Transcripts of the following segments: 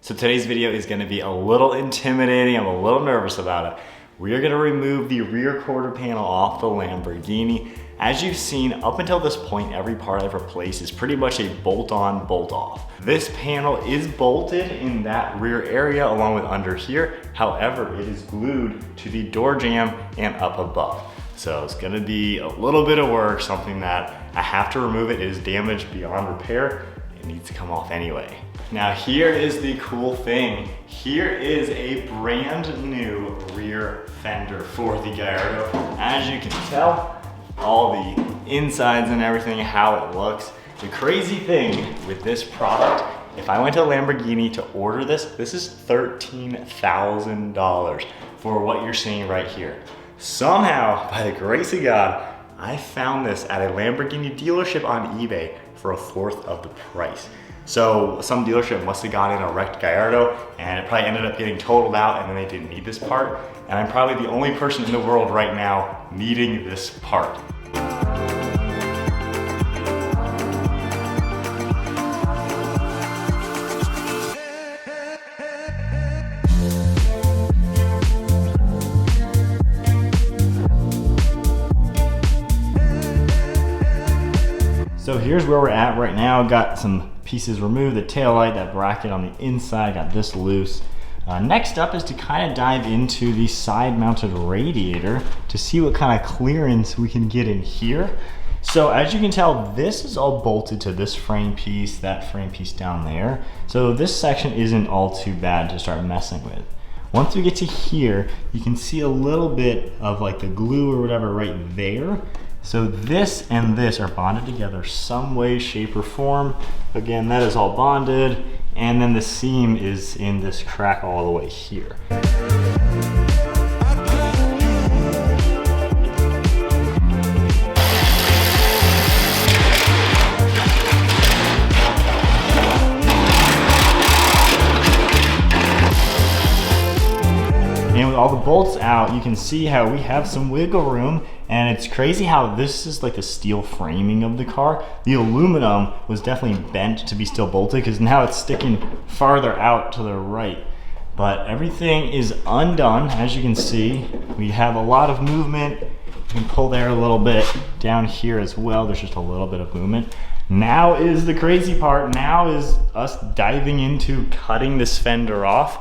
So today's video is gonna be a little intimidating. I'm a little nervous about it. We are gonna remove the rear quarter panel off the Lamborghini. As you've seen, up until this point, every part I've replaced is pretty much a bolt-on, bolt-off. This panel is bolted in that rear area along with under here. However, it is glued to the door jamb and up above. So it's gonna be a little bit of work, something that I have to remove. It is damaged beyond repair. It needs to come off anyway. Now here is the cool thing. Here is a brand new rear fender for the Gallardo. As you can tell, all the insides and everything, how it looks. The crazy thing with this product, if I went to Lamborghini to order this, this is $13,000 for what you're seeing right here. Somehow, by the grace of God, I found this at a Lamborghini dealership on eBay for 1/4 of the price. So some dealership must have gotten a wrecked Gallardo and it probably ended up getting totaled out and then they didn't need this part. And I'm probably the only person in the world right now needing this part. So here's where we're at right now. Got some pieces removed, the taillight, that bracket on the inside, got this loose. Next up is to kind of dive into the side mounted radiator to see what kind of clearance we can get in here. So as you can tell, this is all bolted to this frame piece, that frame piece down there. So this section isn't all too bad to start messing with. Once we get to here, you can see a little bit of like the glue or whatever right there. So this and this are bonded together some way, shape, or form. Again, that is all bonded. And then the seam is in this crack all the way here. And with all the bolts out, you can see how we have some wiggle room, and it's crazy how this is like the steel framing of the car. The aluminum was definitely bent to be still bolted because now it's sticking farther out to the right. But everything is undone, as you can see. We have a lot of movement. You can pull there a little bit, down here as well. There's just a little bit of movement. Now is the crazy part. Now is us diving into cutting this fender off.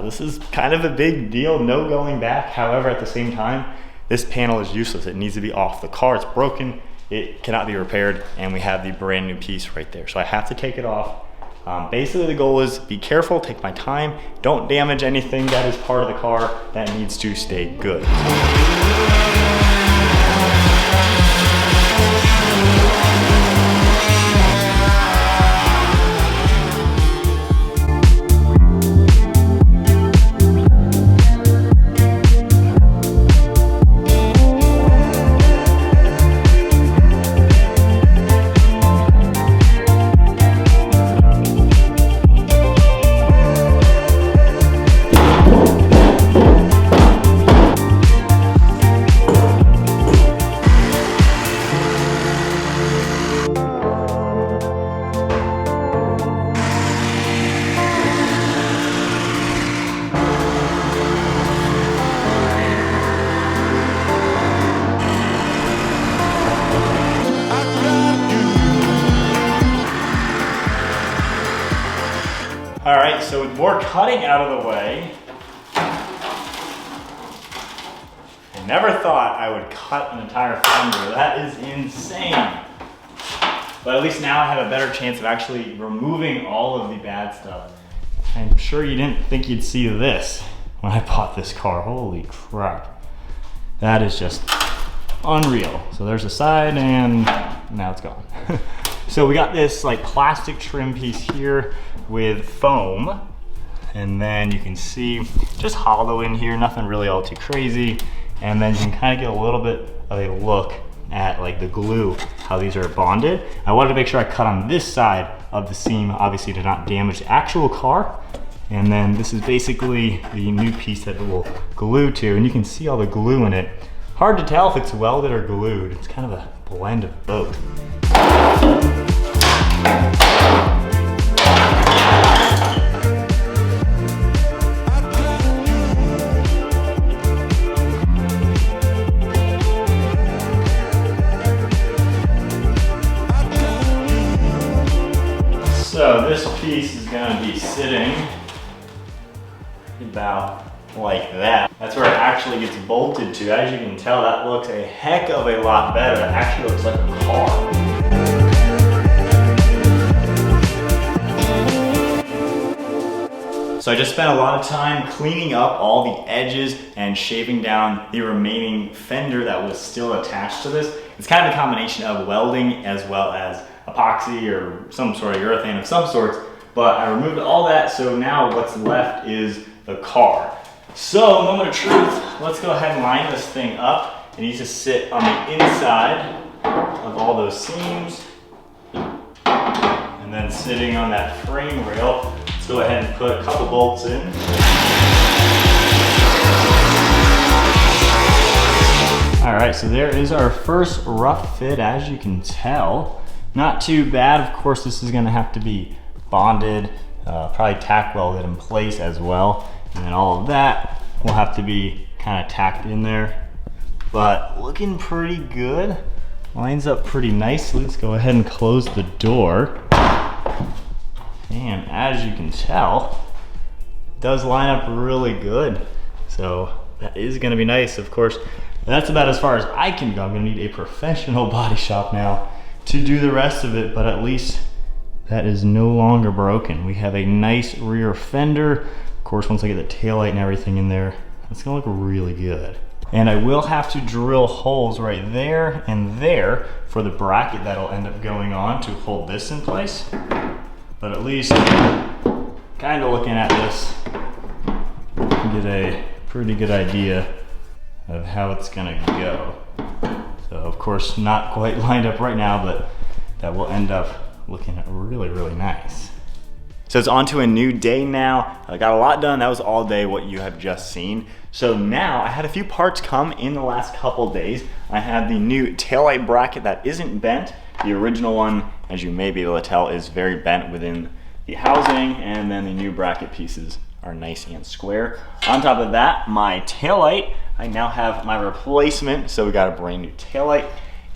This is kind of a big deal, no going back. However, at the same time, this panel is useless. It needs to be off the car. It's broken, it cannot be repaired, and we have the brand new piece right there. So I have to take it off. Basically the goal is be careful, take my time, don't damage anything that is part of the car that needs to stay good. All right, so with more cutting out of the way, I never thought I would cut an entire fender. That is insane. But at least now I have a better chance of actually removing all of the bad stuff. I'm sure you didn't think you'd see this when I bought this car. Holy crap. That is just unreal. So there's the side and now it's gone. So we got this like plastic trim piece here with foam, and then you can see just hollow in here, nothing really all too crazy. And then you can kind of get a little bit of a look at like the glue, how these are bonded. I wanted to make sure I cut on this side of the seam, obviously to not damage the actual car. And then this is basically the new piece that it will glue to, and you can see all the glue in it. Hard to tell if it's welded or glued. It's kind of a blend of both. So this piece is gonna be sitting about like that. That's where it actually gets bolted to. As you can tell, that looks a heck of a lot better. It actually looks like a car. So I just spent a lot of time cleaning up all the edges and shaving down the remaining fender that was still attached to this. It's kind of a combination of welding as well as epoxy or some sort of urethane of some sorts, but I removed all that, so now what's left is the car. So, moment of truth, let's go ahead and line this thing up. It needs to sit on the inside of all those seams, and then sitting on that frame rail. Let's go ahead and put a couple bolts in. All right, so there is our first rough fit, as you can tell. Not too bad. Of course, this is gonna have to be bonded, probably tack welded in place as well. And then all of that will have to be kind of tacked in there. But looking pretty good. Lines up pretty nicely. Let's go ahead and close the door. And as you can tell, it does line up really good. So that is gonna be nice. Of course, that's about as far as I can go. I'm gonna need a professional body shop now to do the rest of it, but at least that is no longer broken. We have a nice rear fender. Of course, once I get the taillight and everything in there, it's gonna look really good. And I will have to drill holes right there and there for the bracket that'll end up going on to hold this in place. But at least, kind of looking at this, you can get a pretty good idea of how it's gonna go. So of course, not quite lined up right now, but that will end up looking really, really nice. So it's on to a new day now. I got a lot done. That was all day what you have just seen. So now I had a few parts come in the last couple days. I have the new taillight bracket that isn't bent. The original one, as you may be able to tell, is very bent within the housing, and then the new bracket pieces are nice and square. On top of that, my taillight, I now have my replacement, so we got a brand new taillight.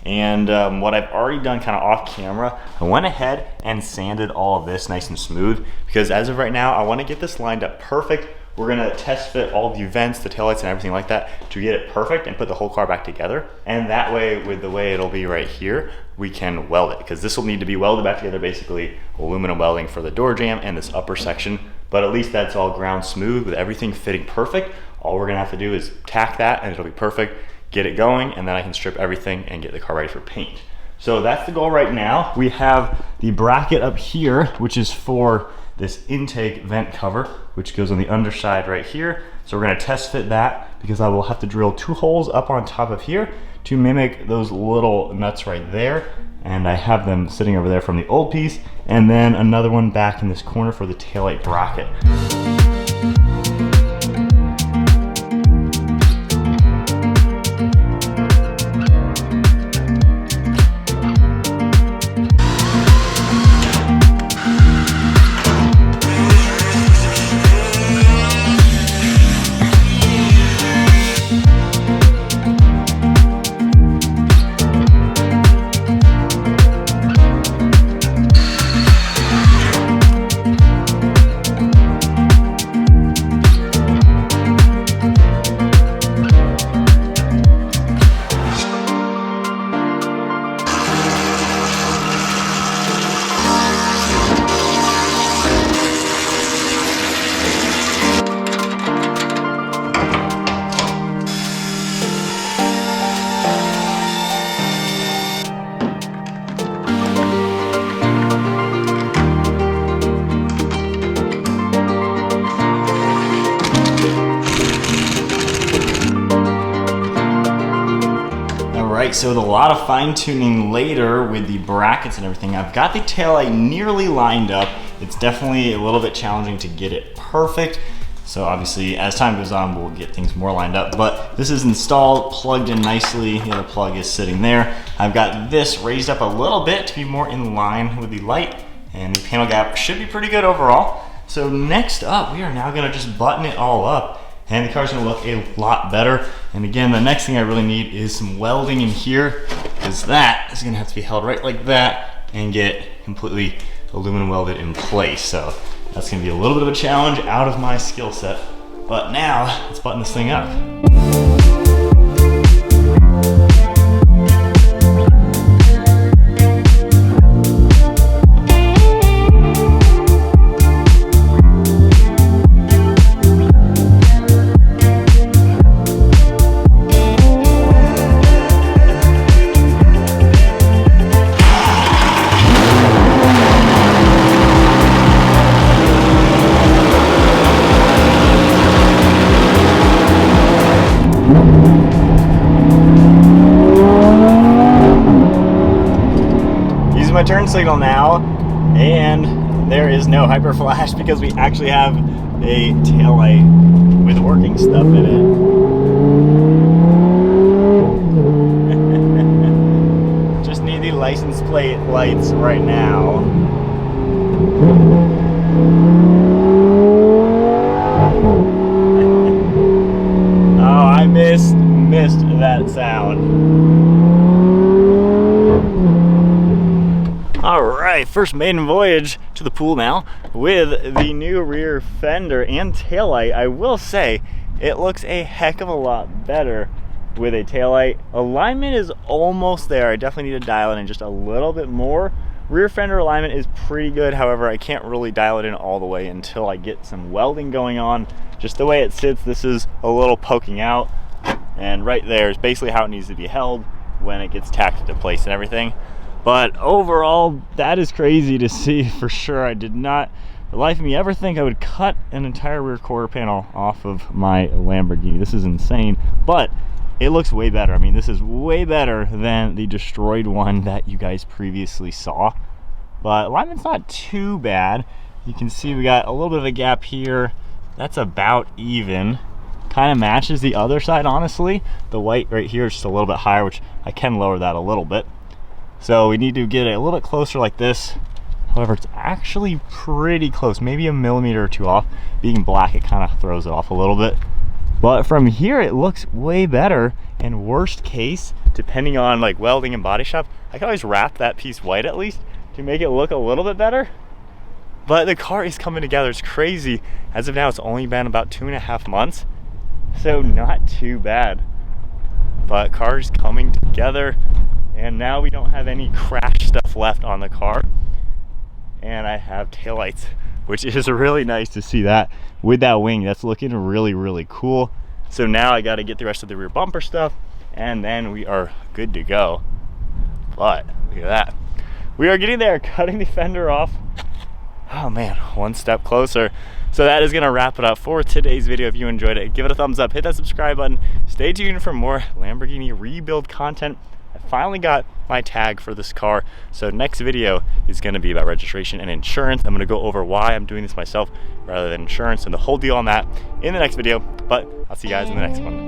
And what I've already done kind of off camera, I went ahead and sanded all of this nice and smooth, because as of right now, I want to get this lined up perfect. We're gonna test fit all the vents, the taillights and everything like that to get it perfect and put the whole car back together. And that way, with the way it'll be right here, we can weld it, because this will need to be welded back together, basically aluminum welding for the door jamb and this upper section. But at least that's all ground smooth with everything fitting perfect. All we're gonna have to do is tack that and it'll be perfect, get it going, and then I can strip everything and get the car ready for paint. So that's the goal right now. We have the bracket up here, which is for this intake vent cover, which goes on the underside right here. So we're gonna test fit that, because I will have to drill 2 holes up on top of here to mimic those little nuts right there. And I have them sitting over there from the old piece, and then another one back in this corner for the taillight bracket. So with a lot of fine tuning later with the brackets and everything, I've got the taillight nearly lined up. It's definitely a little bit challenging to get it perfect. So obviously as time goes on, we'll get things more lined up, but this is installed, plugged in nicely. The other plug is sitting there. I've got this raised up a little bit to be more in line with the light, and the panel gap should be pretty good overall. So next up, we are now gonna just button it all up, and the car's gonna look a lot better. And again, the next thing I really need is some welding in here, because that is gonna have to be held right like that and get completely aluminum welded in place. So that's gonna be a little bit of a challenge out of my skill set. But now, let's button this thing up. My turn signal now, and there is no hyper flash because we actually have a tail light with working stuff in it. Just need the license plate lights right now. Oh, I missed that sound. All right, first maiden voyage to the pool now with the new rear fender and taillight. I will say it looks a heck of a lot better with a taillight. Alignment is almost there. I definitely need to dial it in just a little bit more. Rear fender alignment is pretty good. However, I can't really dial it in all the way until I get some welding going on. Just the way it sits, this is a little poking out, and right there is basically how it needs to be held when it gets tacked into place and everything. But overall, that is crazy to see for sure. I did not, for the life of me, ever think I would cut an entire rear quarter panel off of my Lamborghini. This is insane, but it looks way better. I mean, this is way better than the destroyed one that you guys previously saw. But alignment's not too bad. You can see we got a little bit of a gap here. That's about even. Kind of matches the other side, honestly. The white right here is just a little bit higher, which I can lower that a little bit. So we need to get it a little bit closer like this. However, it's actually pretty close, maybe a millimeter or two off. Being black, it kind of throws it off a little bit. But from here, it looks way better. And worst case, depending on like welding and body shop, I can always wrap that piece white at least to make it look a little bit better. But the car is coming together. It's crazy. As of now, it's only been about 2.5 months. So not too bad. But car's coming together. And now we don't have any crash stuff left on the car. And I have taillights, which is really nice to see that with that wing. That's looking really, really cool. So now I got to get the rest of the rear bumper stuff, and then we are good to go. But look at that. We are getting there, cutting the fender off. Oh man, one step closer. So that is gonna wrap it up for today's video. If you enjoyed it, give it a thumbs up, hit that subscribe button. Stay tuned for more Lamborghini rebuild content. I finally got my tag for this car, so next video is going to be about registration and insurance. I'm going to go over why I'm doing this myself rather than insurance and the whole deal on that in the next video, but I'll see you guys in the next one.